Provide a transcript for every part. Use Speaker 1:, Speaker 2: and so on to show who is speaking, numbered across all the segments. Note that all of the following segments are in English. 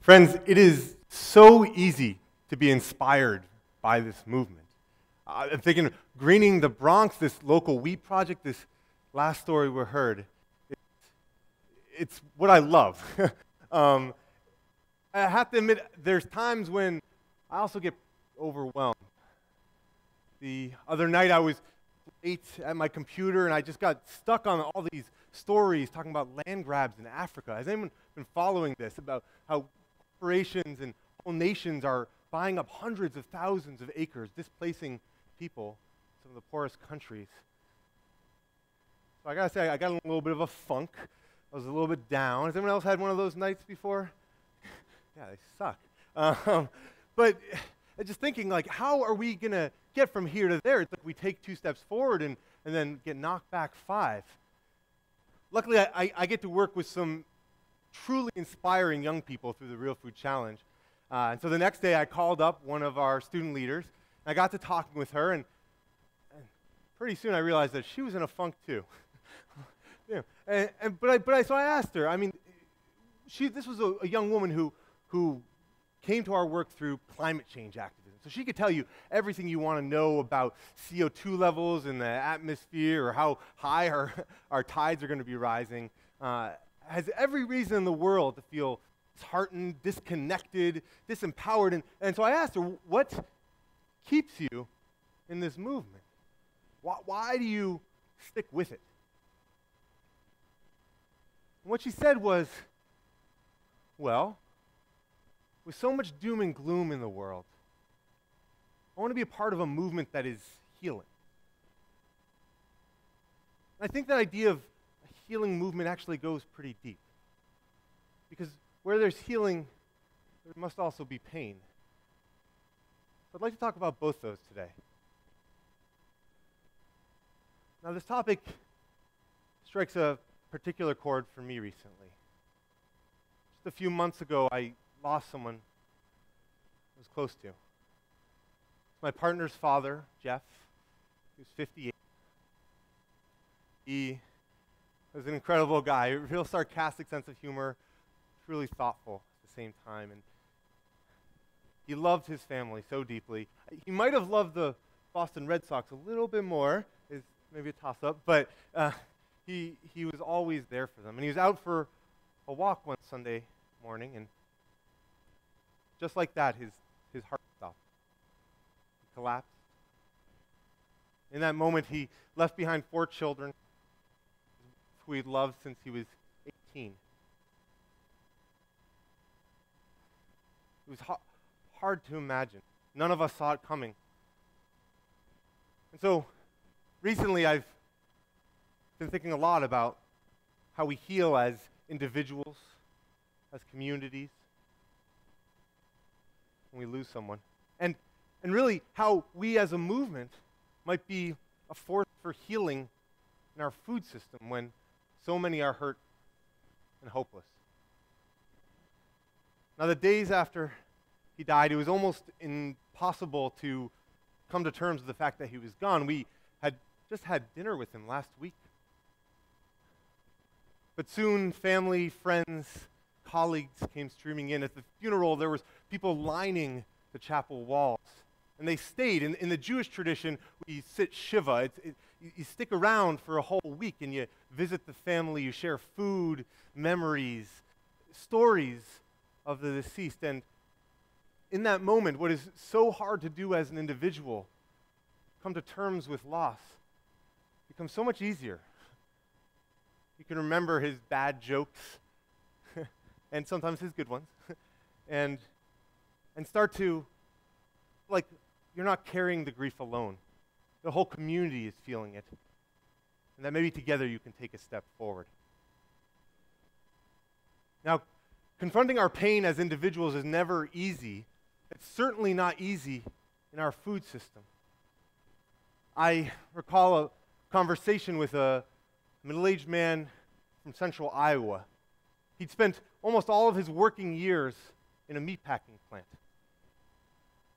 Speaker 1: Friends, it is so easy to be inspired by this movement. I'm thinking greening the Bronx, this local wheat project, this last story we heard, it's what I love. I have to admit, there's times when I also get overwhelmed. The other night I was late at my computer and I just got stuck on all these stories talking about land grabs in Africa. Has anyone been following this, about how corporations and whole nations are buying up hundreds of thousands of acres, displacing people in some of the poorest countries? So I gotta say, I got in a little bit of a funk. I was a little bit down. Has anyone else had one of those nights before? Yeah, they suck. But just thinking, like, how are we gonna get from here to there? It's like we take 2 steps forward and then get knocked back 5. Luckily, I get to work with some truly inspiring young people through the Real Food Challenge. And so the next day I called up one of our student leaders, and I got to talking with her, and pretty soon I realized that she was in a funk too. Yeah. So I asked her, I mean, this was a young woman who came to our work through climate change activism. So she could tell you everything you want to know about CO2 levels in the atmosphere or how high our tides are going to be rising. Has every reason in the world to feel disheartened, disconnected, disempowered. And so I asked her, what keeps you in this movement? Why do you stick with it? And what she said was, well, with so much doom and gloom in the world, I want to be a part of a movement that is healing. And I think that idea of a healing movement actually goes pretty deep. Because where there's healing, there must also be pain. So I'd like to talk about both those today. Now, this topic strikes a particular chord for me recently. Just a few months ago, I lost someone I was close to. My partner's father, Jeff. He was 58. He was an incredible guy, a real sarcastic sense of humor, truly thoughtful at the same time. And he loved his family so deeply. He might have loved the Boston Red Sox a little bit more, is maybe a toss-up, but he was always there for them. And he was out for a walk one Sunday morning, and just like that, his heart stopped. He collapsed. In that moment, he left behind 4 children who he'd loved since he was 18. It was hard to imagine. None of us saw it coming. And so, recently I've been thinking a lot about how we heal as individuals, as communities, when we lose someone. And really how we as a movement might be a force for healing in our food system when so many are hurt and hopeless. Now, the days after he died, it was almost impossible to come to terms with the fact that he was gone. We had just had dinner with him last week. But soon, family, friends, colleagues came streaming in. At the funeral, there was people lining the chapel walls. And they stayed. In the Jewish tradition, we sit Shiva. You stick around for a whole week, and you visit the family. You share food, memories, stories of the deceased. And in that moment, what is so hard to do as an individual, come to terms with loss, becomes so much easier. You can remember his bad jokes, and sometimes his good ones, and start to, like, you're not carrying the grief alone. The whole community is feeling it. And that maybe together you can take a step forward. Now, confronting our pain as individuals is never easy. It's certainly not easy in our food system. I recall a conversation with a middle-aged man from central Iowa. He'd spent almost all of his working years in a meatpacking plant.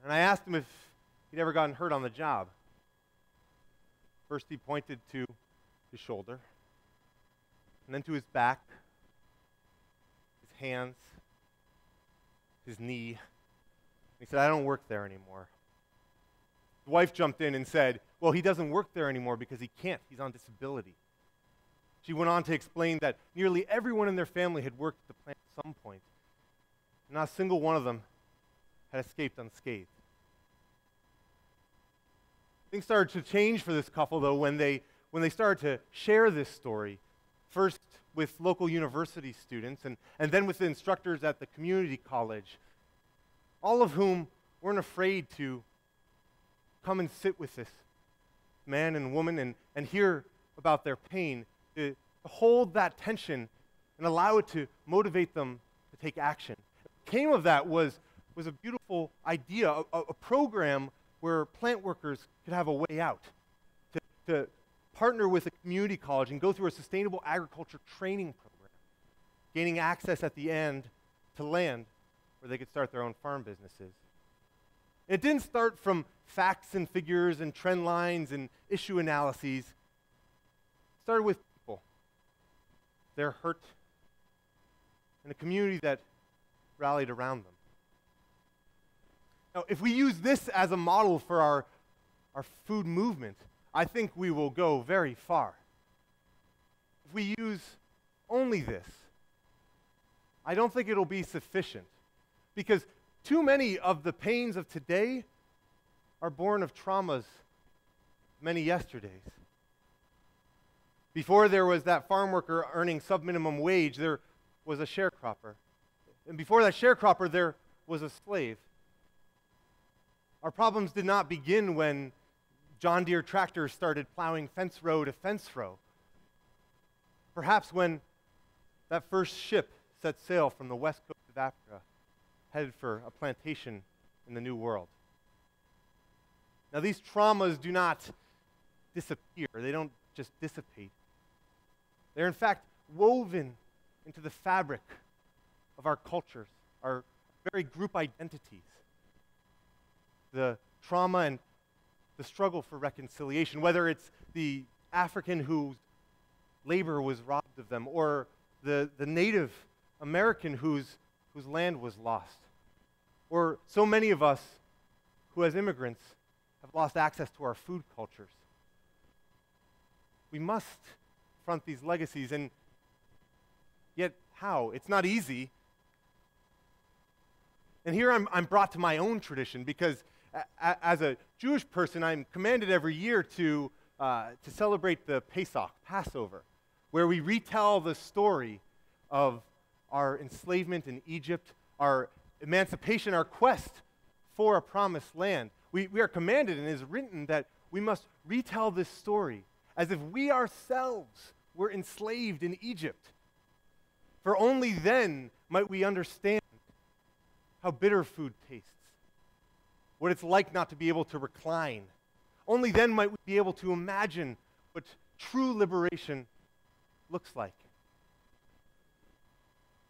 Speaker 1: And I asked him if he'd ever gotten hurt on the job. First he pointed to his shoulder, and then to his back, his hands, his knee. He said, I don't work there anymore. His wife jumped in and said, well, he doesn't work there anymore because he can't. He's on disability. She went on to explain that nearly everyone in their family had worked at the plant at some point. Not a single one of them had escaped unscathed. Things started to change for this couple, though, when they started to share this story, first with local university students and then with the instructors at the community college, all of whom weren't afraid to come and sit with this man and woman and hear about their pain, to hold that tension and allow it to motivate them to take action. What came of that was a beautiful idea, a program where plant workers could have a way out, to partner with a community college and go through a sustainable agriculture training program, gaining access at the end to land where they could start their own farm businesses. It didn't start from facts and figures and trend lines and issue analyses. It started with people, their hurt, and a community that rallied around them. Now, if we use this as a model for our food movement, I think we will go very far. If we use only this, I don't think it'll be sufficient, because too many of the pains of today are born of traumas many yesterdays. Before there was that farm worker earning sub-minimum wage, there was a sharecropper. And before that sharecropper, there was a slave. Our problems did not begin when John Deere tractors started plowing fence row to fence row. Perhaps when that first ship set sail from the west coast of Africa, headed for a plantation in the New World. Now, these traumas do not disappear. They don't just dissipate. They're in fact woven into the fabric of our cultures, our very group identities. The trauma and the struggle for reconciliation, whether it's the African whose labor was robbed of them, or the Native American whose land was lost, or so many of us who as immigrants have lost access to our food cultures. We must confront these legacies, and yet how? It's not easy. And here I'm brought to my own tradition, because as a Jewish person, I'm commanded every year to celebrate the Pesach, Passover, where we retell the story of our enslavement in Egypt, our emancipation, our quest for a promised land. We are commanded, and it is written, that we must retell this story as if we ourselves were enslaved in Egypt. For only then might we understand how bitter food tastes, what it's like not to be able to recline. Only then might we be able to imagine what true liberation looks like.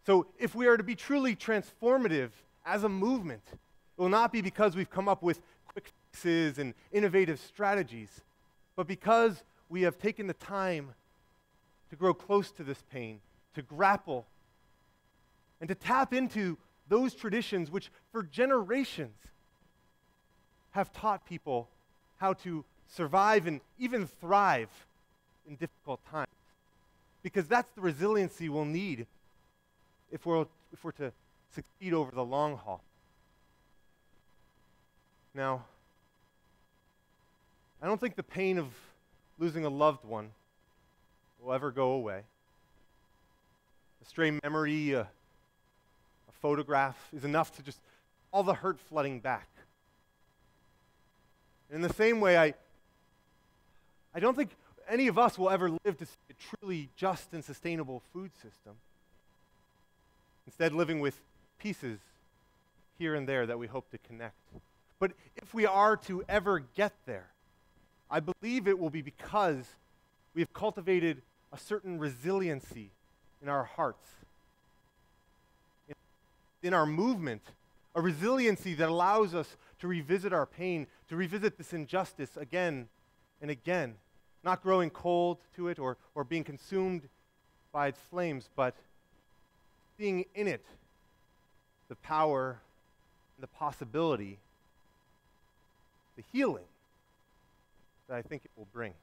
Speaker 1: So if we are to be truly transformative as a movement, it will not be because we've come up with quick fixes and innovative strategies, but because we have taken the time to grow close to this pain, to grapple, and to tap into those traditions which for generations have taught people how to survive and even thrive in difficult times. Because that's the resiliency we'll need if we're to succeed over the long haul. Now, I don't think the pain of losing a loved one will ever go away. A stray memory, a photograph is enough to just all the hurt flooding back. In the same way, I don't think any of us will ever live to see a truly just and sustainable food system. Instead, living with pieces here and there that we hope to connect. But if we are to ever get there, I believe it will be because we have cultivated a certain resiliency in our hearts, in our movement, a resiliency that allows us to revisit our pain, to revisit this injustice again and again, not growing cold to it or being consumed by its flames, but seeing in it the power the possibility, the healing that I think it will bring.